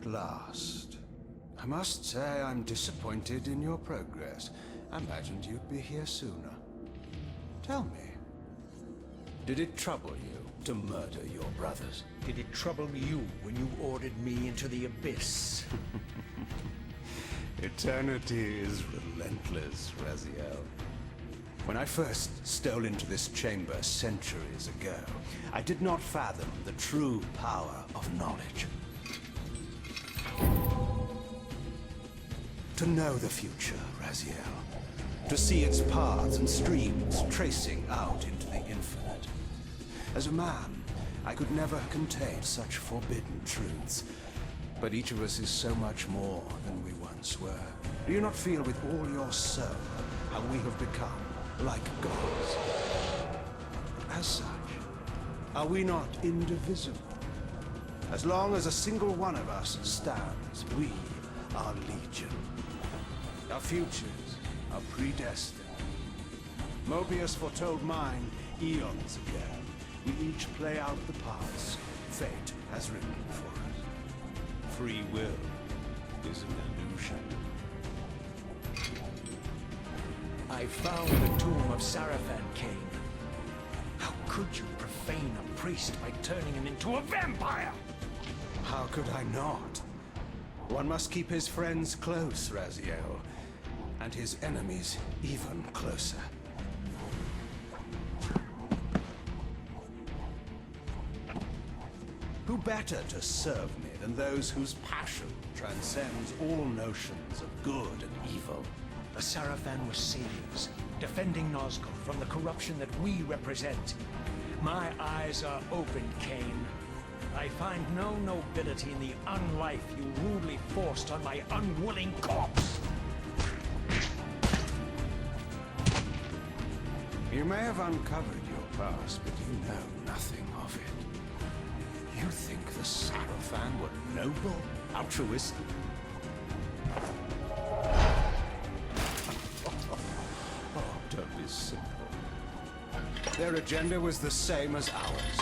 At last. I must say I'm disappointed in your progress. I imagined you'd be here sooner. Tell me, did it trouble you to murder your brothers? Did it trouble you when you ordered me into the abyss? Eternity is relentless, Raziel. When I first stole into this chamber centuries ago, I did not fathom the true power of knowledge. To know the future, Raziel. To see its paths and streams tracing out into the infinite. As a man, I could never contain such forbidden truths. But each of us is so much more than we once were. Do you not feel with all your soul how we have become like gods? As such, are we not indivisible? As long as a single one of us stands, we are legion. Our futures are predestined. Mobius foretold mine eons ago. We each play out the parts fate has written for us. Free will is an illusion. I found the tomb of Sarafan, Kane. How could you profane a priest by turning him into a vampire? How could I not? One must keep his friends close, Raziel, and his enemies even closer. Who better to serve me than those whose passion transcends all notions of good and evil? The Sarafan were saviors, defending Nazgul from the corruption that we represent. My eyes are open, Kane. I find no nobility in the unlife you rudely forced on my unwilling corpse. You may have uncovered your past, but you know nothing of it. You think the Sarafan were noble, altruistic? Oh, don't be simple. Their agenda was the same as ours.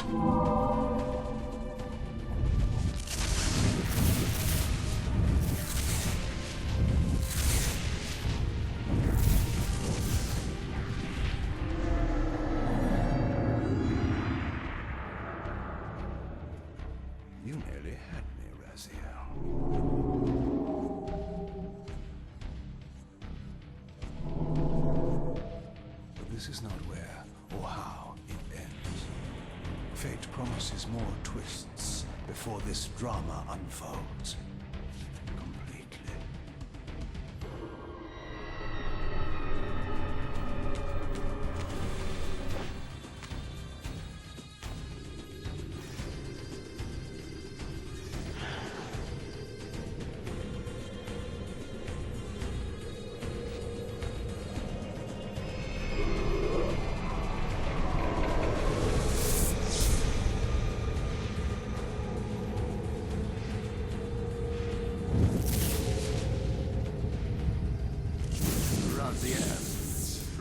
You nearly had me, Raziel. But this is not where or how it ends. Fate promises more twists before this drama unfolds completely.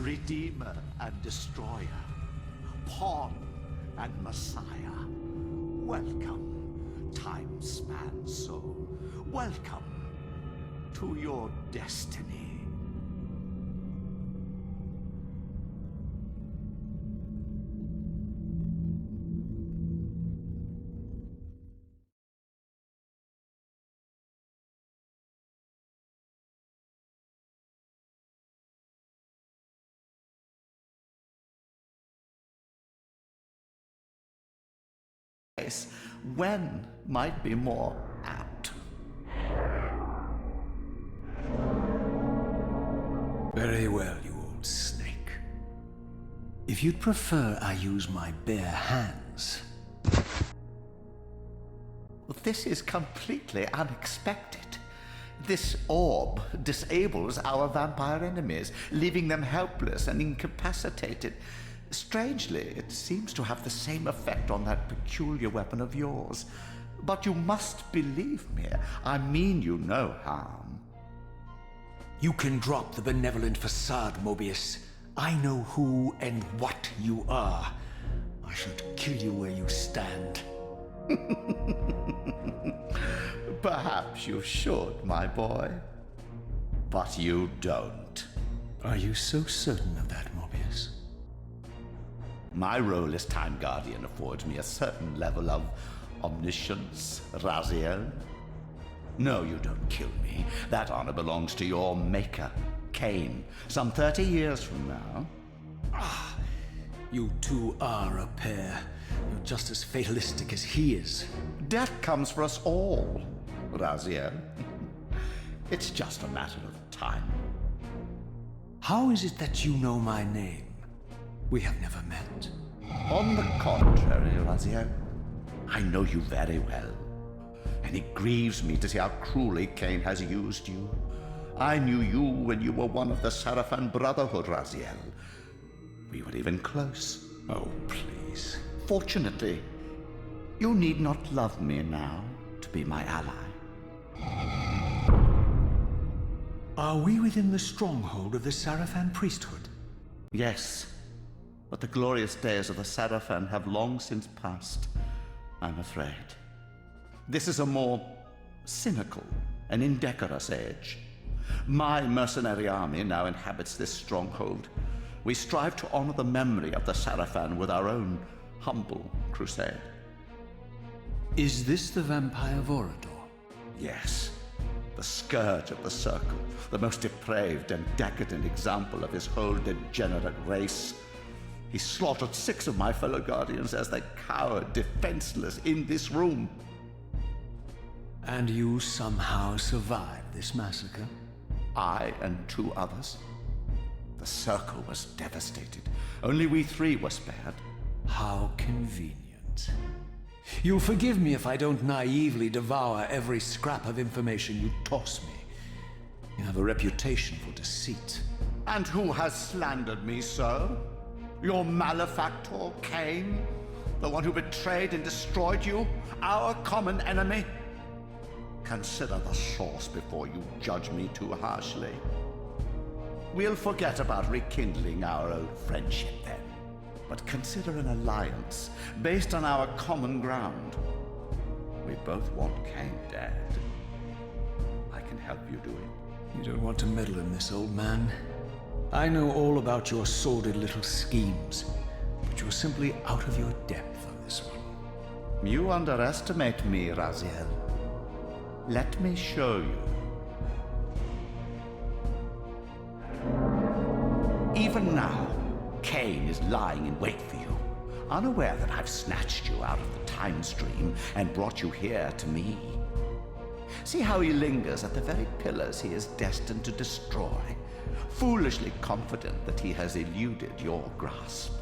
Redeemer and Destroyer, Pawn and Messiah. Welcome, time-span soul. Welcome to your destiny. When might be more apt. Very well, you old snake. If you'd prefer I use my bare hands... This is completely unexpected. This orb disables our vampire enemies, leaving them helpless and incapacitated. Strangely, it seems to have the same effect on that peculiar weapon of yours. But you must believe me. I mean you no harm. You can drop the benevolent facade, Mobius. I know who and what you are. I should kill you where you stand. Perhaps you should, my boy. But you don't. Are you so certain of that, Morbius? My role as Time Guardian affords me a certain level of omniscience, Raziel. No, you don't kill me. That honor belongs to your maker, Cain, some 30 years from now. You two are a pair. You're just as fatalistic as he is. Death comes for us all, Raziel. It's just a matter of time. How is it that you know my name? We have never met. On the contrary, Raziel, I know you very well. And it grieves me to see how cruelly Cain has used you. I knew you when you were one of the Sarafan Brotherhood, Raziel. We were even close. Oh, please. Fortunately, you need not love me now to be my ally. Are we within the stronghold of the Sarafan priesthood? Yes, but the glorious days of the Sarafan have long since passed, I'm afraid. This is a more cynical and indecorous age. My mercenary army now inhabits this stronghold. We strive to honor the memory of the Sarafan with our own humble crusade. Is this the vampire Vorador? Yes, the scourge of the Circle, the most depraved and decadent example of his whole degenerate race. He slaughtered 6 of my fellow Guardians as they cowered defenseless in this room. And you somehow survived this massacre? I and 2 others. The Circle was devastated. Only we 3 were spared. How convenient. You'll forgive me if I don't naively devour every scrap of information you toss me. You have a reputation for deceit. And who has slandered me so? Your malefactor, Cain? The one who betrayed and destroyed you? Our common enemy? Consider the source before you judge me too harshly. We'll forget about rekindling our old friendship then. But consider an alliance based on our common ground. We both want Cain dead. I can help you do it. You don't want to meddle in this, old man. I know all about your sordid little schemes, but you're simply out of your depth on this one. You underestimate me, Raziel. Let me show you. Even now, Cain is lying in wait for you, unaware that I've snatched you out of the time stream and brought you here to me. See how he lingers at the very pillars he is destined to destroy, foolishly confident that he has eluded your grasp.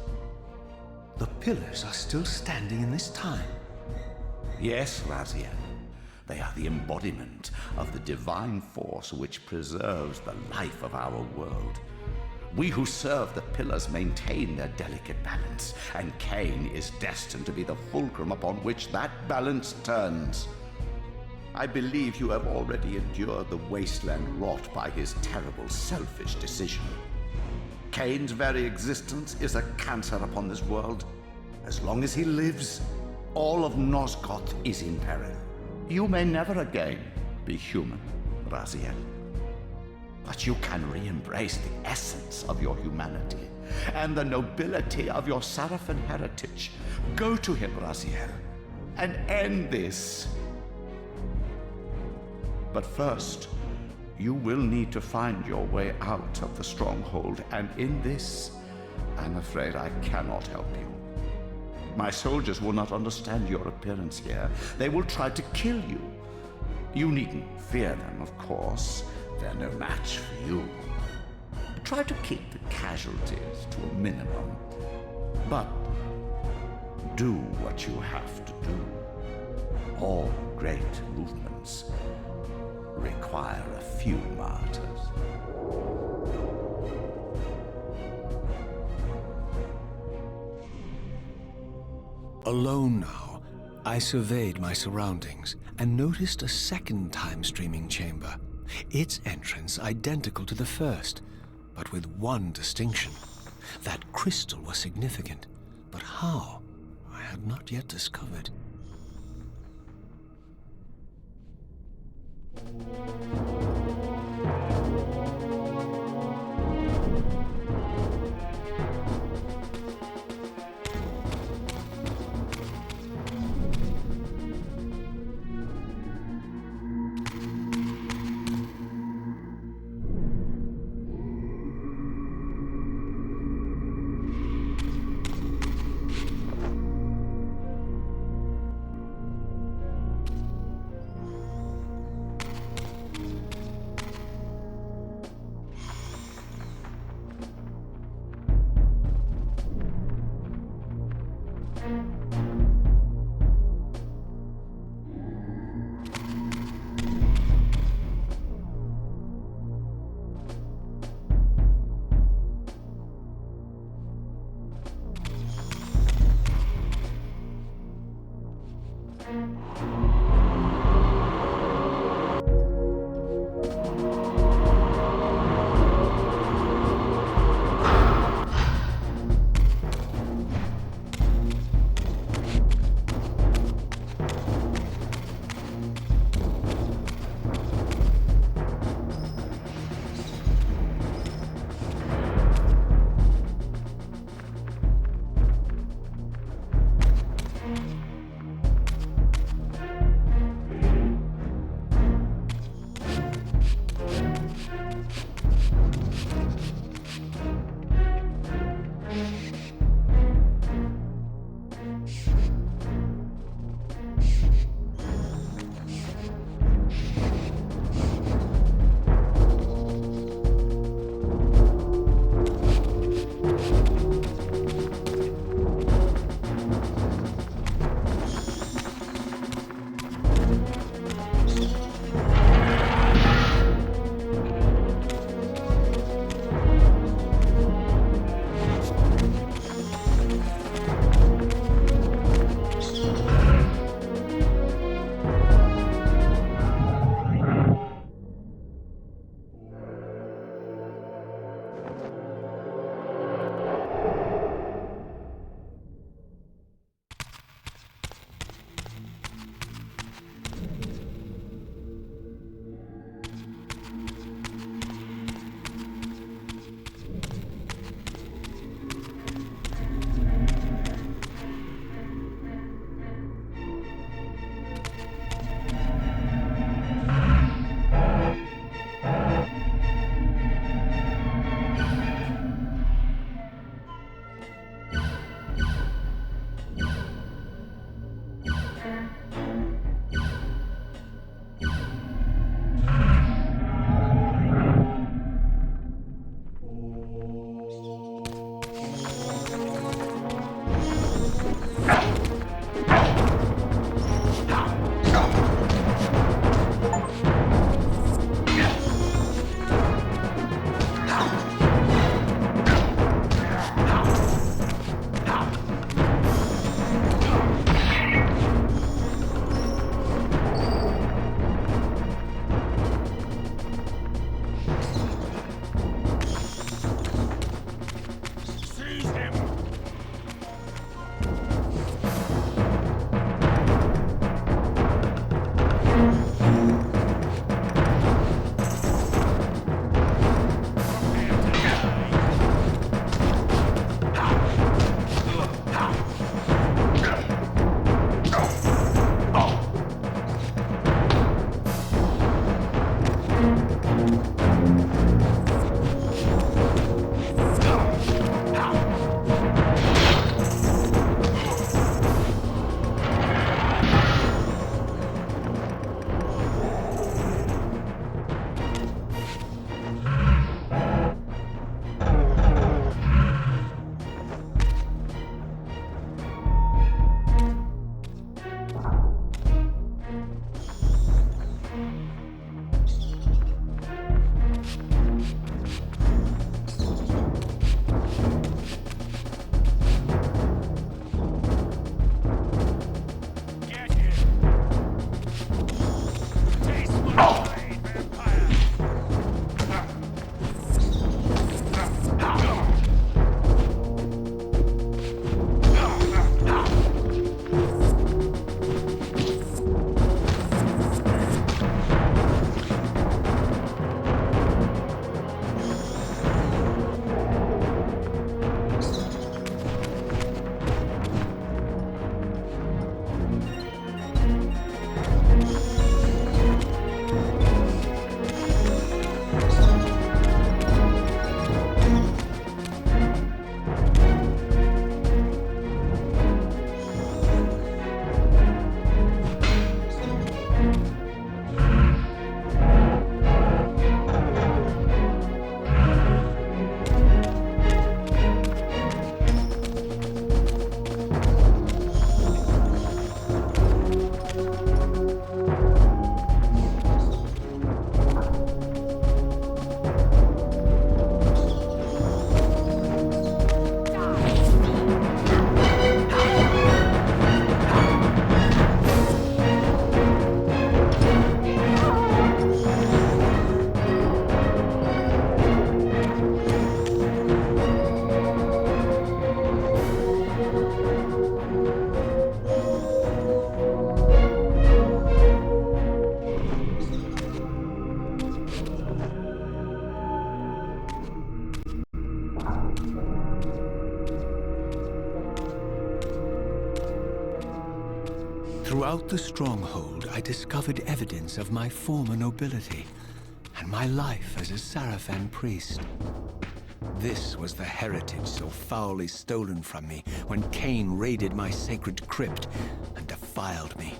The pillars are still standing in this time. Yes, Raziel. They are the embodiment of the divine force which preserves the life of our world. We who serve the pillars maintain their delicate balance, and Cain is destined to be the fulcrum upon which that balance turns. I believe you have already endured the wasteland wrought by his terrible, selfish decision. Cain's very existence is a cancer upon this world. As long as he lives, all of Nosgoth is in peril. You may never again be human, Raziel. But you can re-embrace the essence of your humanity and the nobility of your Sarafan heritage. Go to him, Raziel, and end this. But first, you will need to find your way out of the stronghold, and in this, I'm afraid I cannot help you. My soldiers will not understand your appearance here. They will try to kill you. You needn't fear them, of course. They're no match for you. Try to keep the casualties to a minimum. But do what you have to do. All great movements require a few martyrs. Alone now, I surveyed my surroundings and noticed a second time-streaming chamber. Its entrance identical to the first, but with one distinction. That crystal was significant, but how? I had not yet discovered. Throughout the stronghold, I discovered evidence of my former nobility and my life as a Sarafan priest. This was the heritage so foully stolen from me when Cain raided my sacred crypt and defiled me.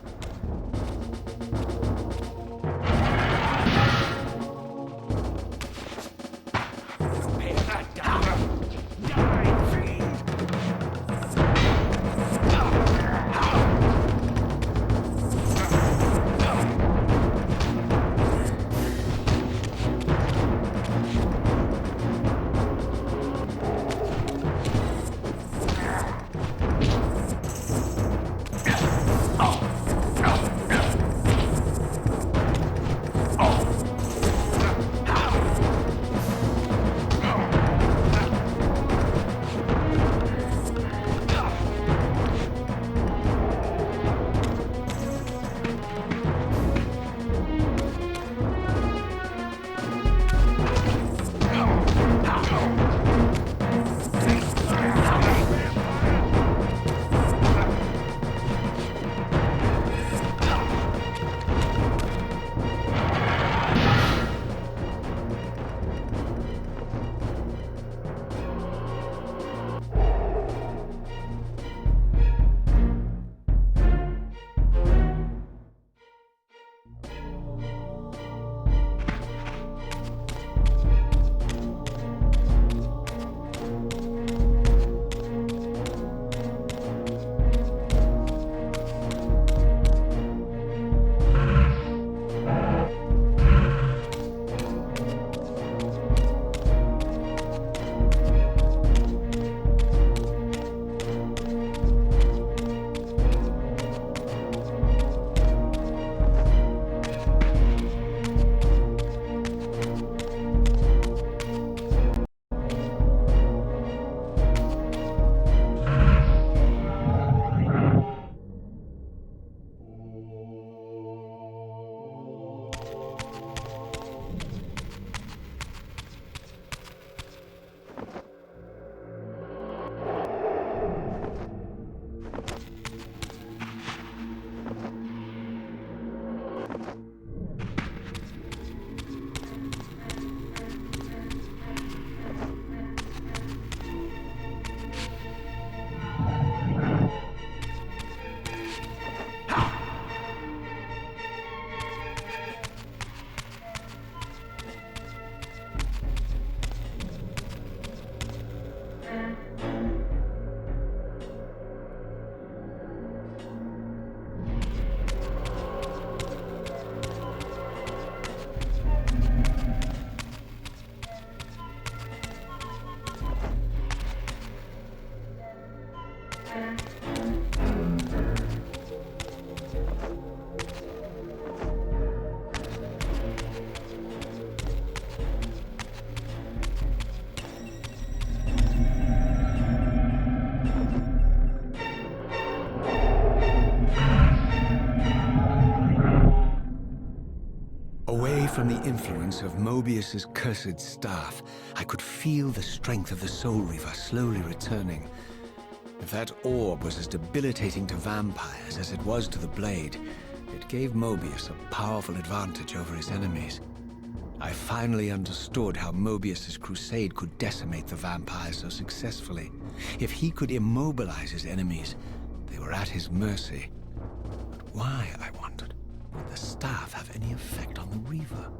Away from the influence of Mobius's cursed staff, I could feel the strength of the Soul Reaver slowly returning. If that orb was as debilitating to vampires as it was to the blade, it gave Mobius a powerful advantage over his enemies. I finally understood how Mobius's crusade could decimate the vampires so successfully. If he could immobilize his enemies, they were at his mercy. But why, I wondered, would the staff have any effect on the Reaver?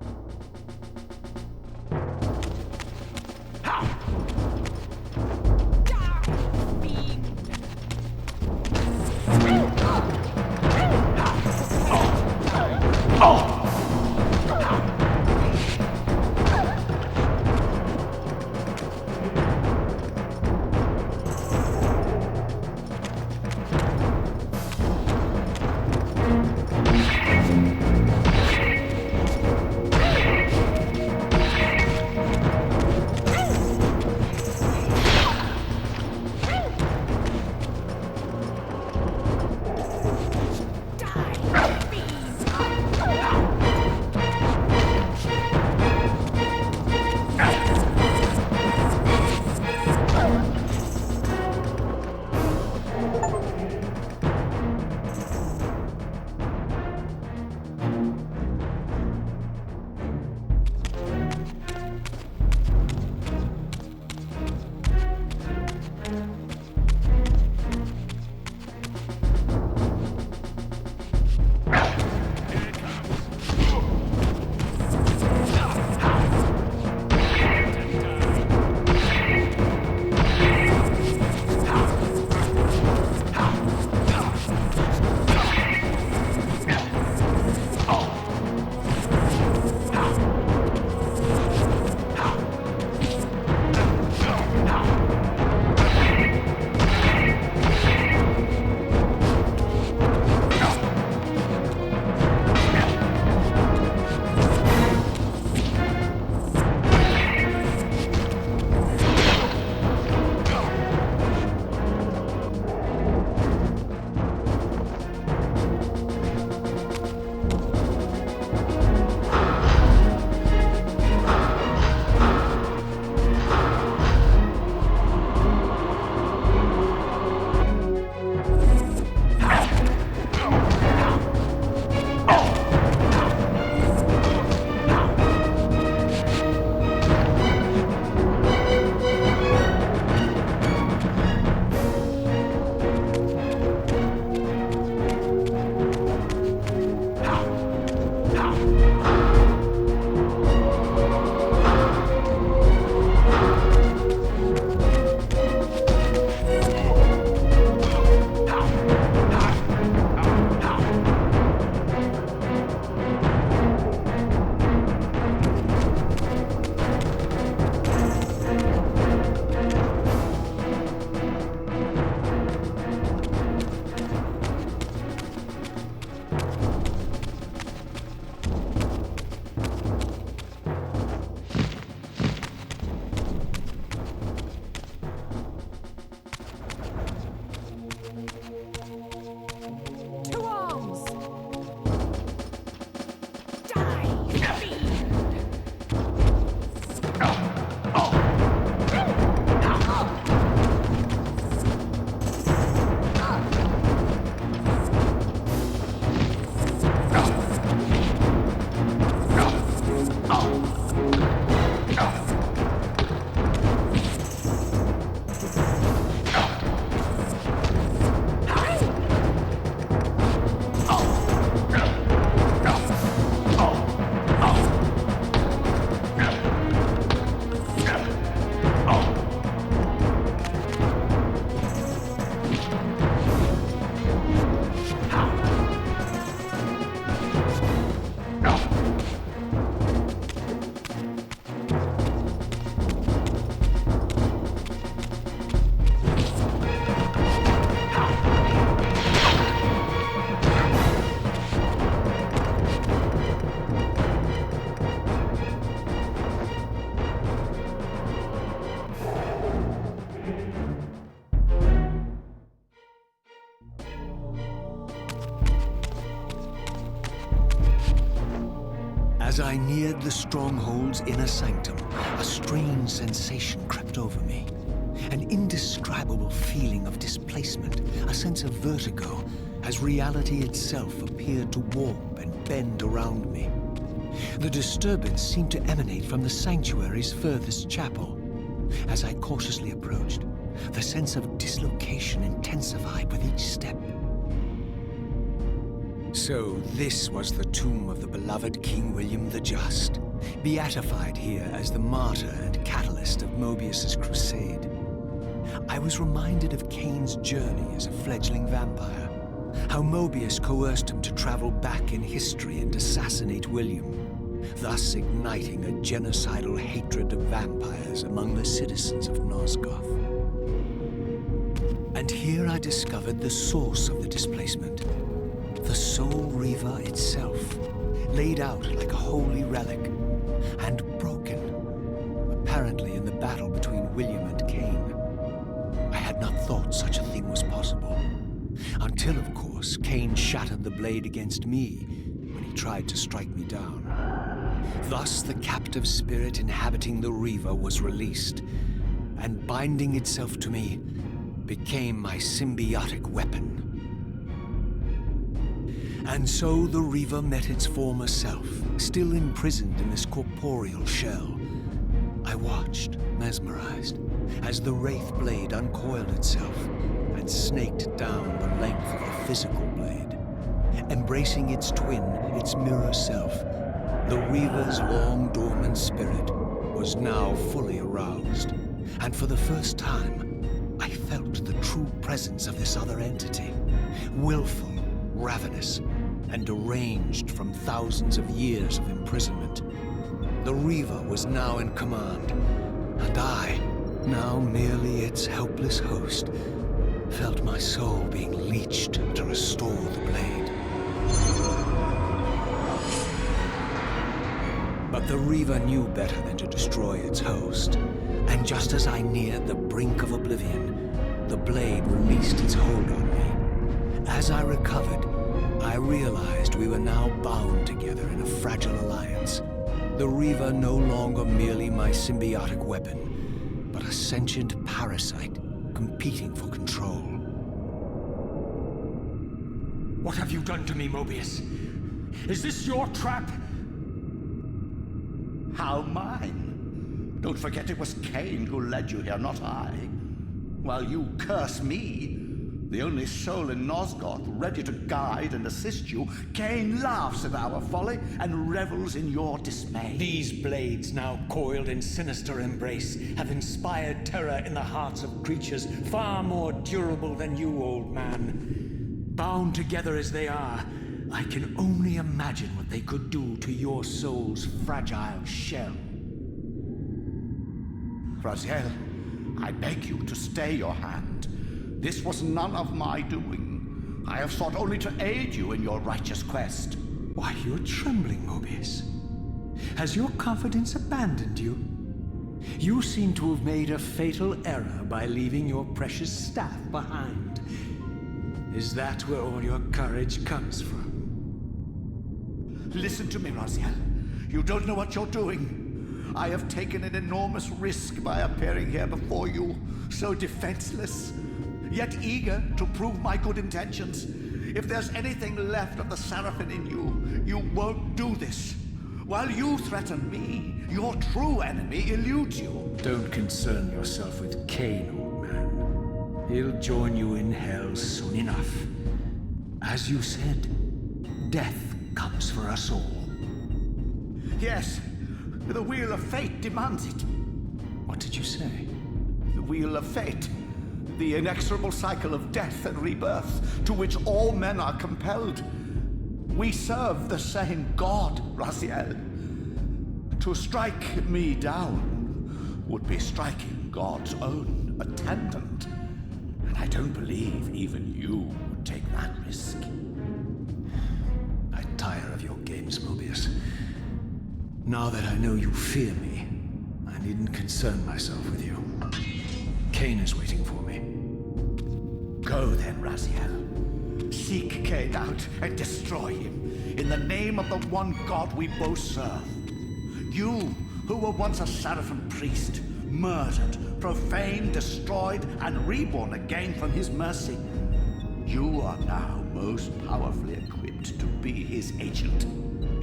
As I neared the stronghold's inner sanctum, a strange sensation crept over me. An indescribable feeling of displacement, a sense of vertigo, as reality itself appeared to warp and bend around me. The disturbance seemed to emanate from the sanctuary's furthest chapel. As I cautiously approached, the sense of dislocation intensified with each step. So this was the tomb of the beloved King William the Just, beatified here as the martyr and catalyst of Mobius's crusade. I was reminded of Kane's journey as a fledgling vampire, how Mobius coerced him to travel back in history and assassinate William, thus igniting a genocidal hatred of vampires among the citizens of Nosgoth. And here I discovered the source of the displacement. The Soul Reaver itself, laid out like a holy relic, and broken, apparently in the battle between William and Kane. I had not thought such a thing was possible, until, of course, Kane shattered the blade against me when he tried to strike me down. Thus, the captive spirit inhabiting the Reaver was released, and binding itself to me, became my symbiotic weapon. And so the Reaver met its former self, still imprisoned in this corporeal shell. I watched, mesmerized, as the Wraith blade uncoiled itself and snaked down the length of the physical blade. Embracing its twin, its mirror self, the Reaver's long-dormant spirit was now fully aroused, and for the first time, I felt the true presence of this other entity, willful, ravenous, and deranged from thousands of years of imprisonment. The Reaver was now in command, and I, now merely its helpless host, felt my soul being leeched to restore the blade. But the Reaver knew better than to destroy its host, and just as I neared the brink of oblivion, the blade released its hold on me. As I recovered, I realized we were now bound together in a fragile alliance. The Reaver no longer merely my symbiotic weapon, but a sentient parasite competing for control. What have you done to me, Mobius? Is this your trap? How mine? Don't forget it was Kane who led you here, not I. While you curse me, the only soul in Nosgoth ready to guide and assist you, Kane laughs at our folly and revels in your dismay. These blades, now coiled in sinister embrace, have inspired terror in the hearts of creatures far more durable than you, old man. Bound together as they are, I can only imagine what they could do to your soul's fragile shell. Raziel, I beg you to stay your hand. This was none of my doing. I have sought only to aid you in your righteous quest. Why, you're trembling, Mobius. Has your confidence abandoned you? You seem to have made a fatal error by leaving your precious staff behind. Is that where all your courage comes from? Listen to me, Raziel. You don't know what you're doing. I have taken an enormous risk by appearing here before you, so defenseless, yet eager to prove my good intentions. If there's anything left of the Seraphim in you, you won't do this. While you threaten me, your true enemy eludes you. Don't concern yourself with Kane, old man. He'll join you in hell soon enough. As you said, death comes for us all. Yes, the wheel of fate demands it. What did you say? The wheel of fate. The inexorable cycle of death and rebirth to which all men are compelled. We serve the same God, Raziel. To strike me down would be striking God's own attendant. And I don't believe even you would take that risk. I tire of your games, Mobius. Now that I know you fear me, I needn't concern myself with you. Kane is waiting for me. Go then, Raziel. Seek Kane out and destroy him. in the name of the one God we both serve. You, who were once a Seraphim priest, murdered, profaned, destroyed, and reborn again from his mercy. You are now most powerfully equipped to be his agent,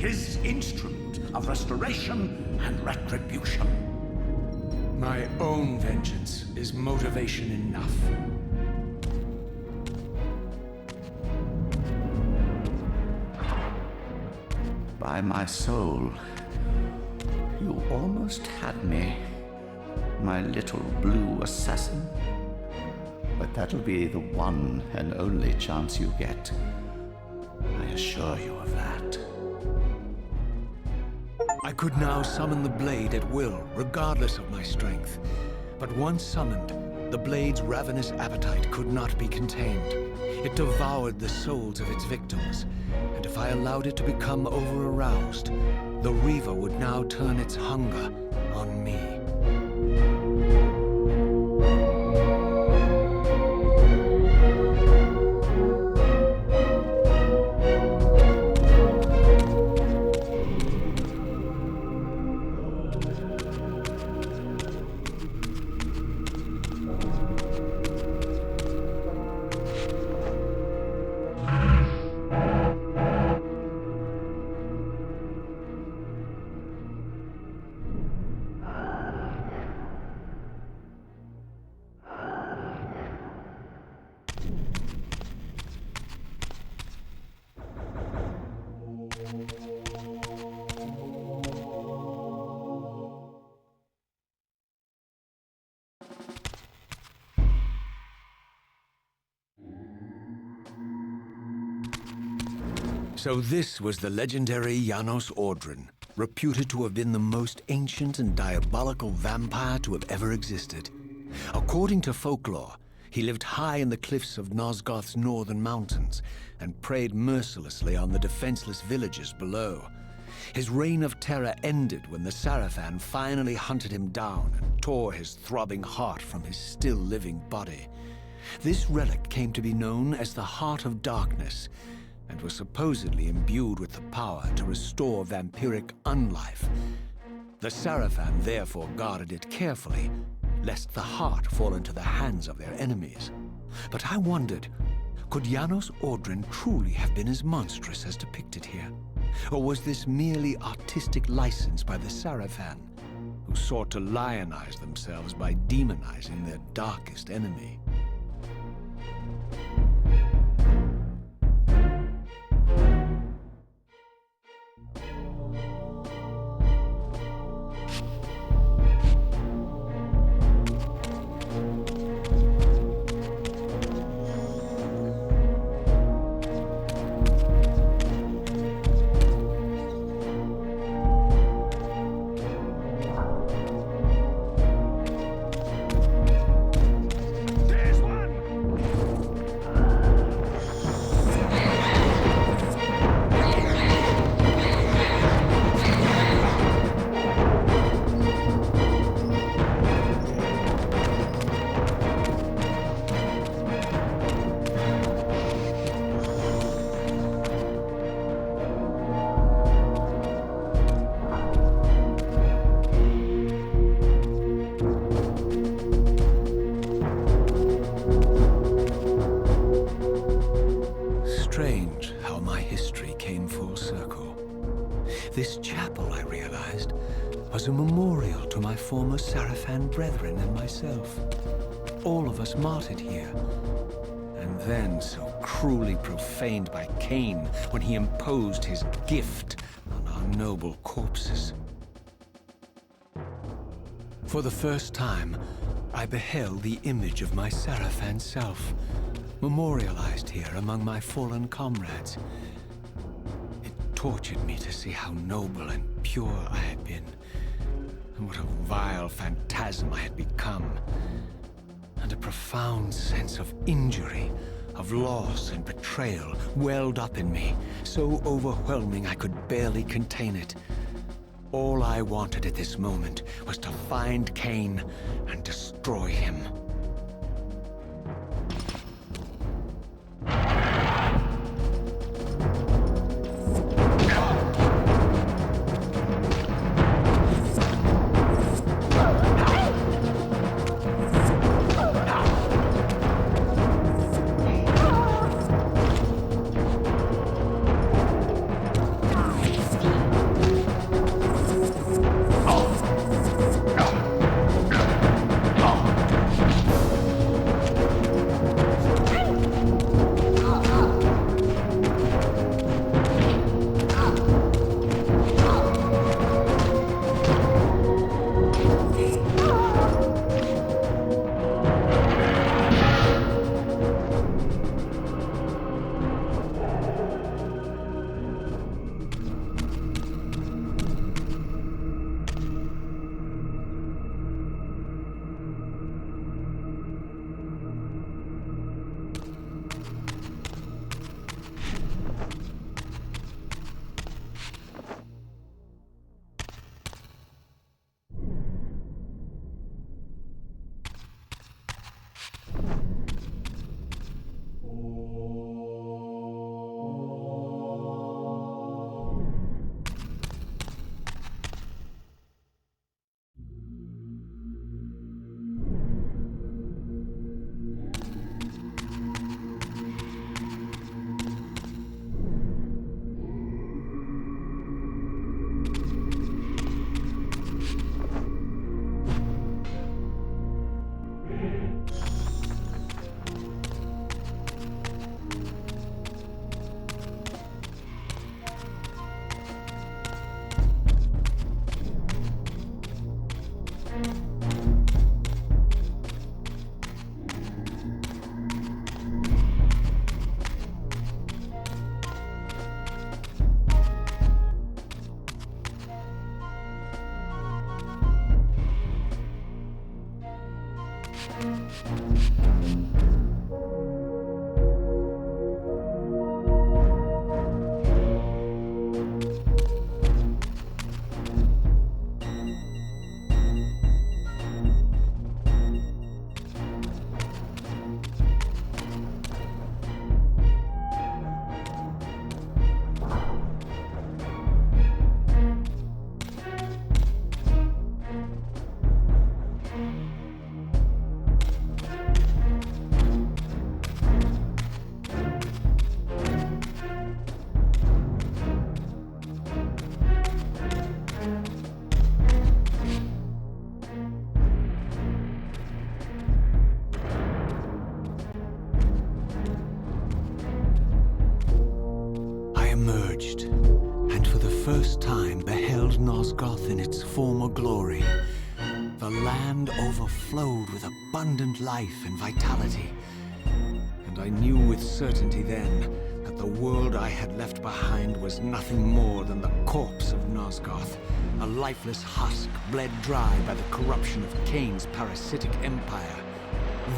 his instrument of restoration and retribution. My own vengeance is motivation enough. By my soul, you almost had me, my little blue assassin. But that'll be the one and only chance you get. I assure you of that. I could now summon the blade at will, regardless of my strength. But once summoned, the blade's ravenous appetite could not be contained. It devoured the souls of its victims, and if I allowed it to become over-aroused, the Reaver would now turn its hunger on me. So this was the legendary Janos Audron, reputed to have been the most ancient and diabolical vampire to have ever existed. According to folklore, he lived high in the cliffs of Nosgoth's northern mountains and preyed mercilessly on the defenseless villages below. His reign of terror ended when the Sarafan finally hunted him down and tore his throbbing heart from his still-living body. This relic came to be known as the Heart of Darkness, and was supposedly imbued with the power to restore vampiric unlife. The Sarafan therefore guarded it carefully, lest the heart fall into the hands of their enemies. But I wondered, could Janos Audron truly have been as monstrous as depicted here? Or was this merely artistic license by the Sarafan, who sought to lionize themselves by demonizing their darkest enemy? Strange how my history came full circle. This chapel, I realized, was a memorial to my former Sarafan brethren and myself. All of us martyred here, and then so cruelly profaned by Cain when he imposed his gift on our noble corpses. For the first time, I beheld the image of my Sarafan self, memorialized here among my fallen comrades. It tortured me to see how noble and pure I had been, and what a vile phantasm I had become. And a profound sense of injury, of loss and betrayal welled up in me, so overwhelming I could barely contain it. All I wanted at this moment was to find Cain and destroy him. Emerged, and for the first time beheld Nosgoth in its former glory. The land overflowed with abundant life and vitality, and I knew with certainty then that the world I had left behind was nothing more than the corpse of Nosgoth, a lifeless husk bled dry by the corruption of Kain's parasitic empire.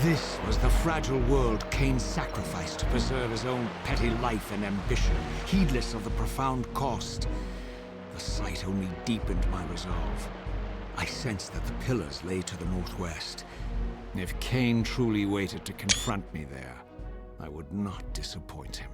This was the fragile world Kain sacrificed to preserve his own petty life and ambition, heedless of the profound cost. The sight only deepened my resolve. I sensed that the pillars lay to the northwest. If Kain truly waited to confront me there, I would not disappoint him.